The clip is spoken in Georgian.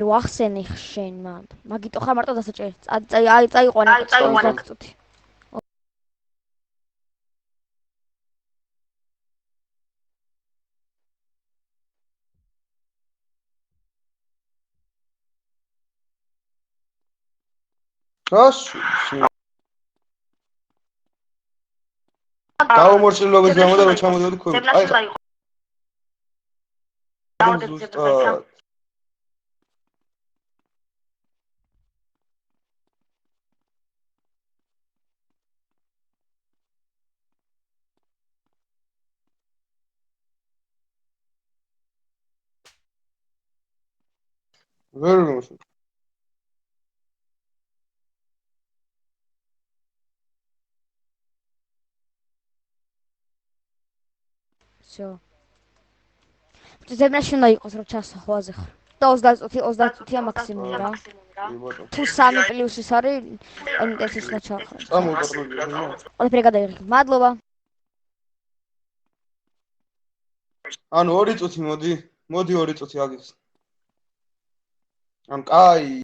რო ახსენე შენ მან. მაგიტო ხარ მარტო დასაჭერი. წაიყვანე 20 წუთი. გამომორჩილობის გამო და რო ჩამოდიოდი ქვევით. აი ხა. ვერ მომშვი. всё. ზემნაში უნდა იყოს რომ ჩასახვაზე ხარ. და 30 წუთია მაქსიმუმ რა. თუ 3 პლუს ის არის, ინტენსივს უნდა ჩახრა. ყველაფერი გადაიღე. მადლობა. ანუ 2 წუთი მოდი 2 წუთი აგიხსნა. ან კაი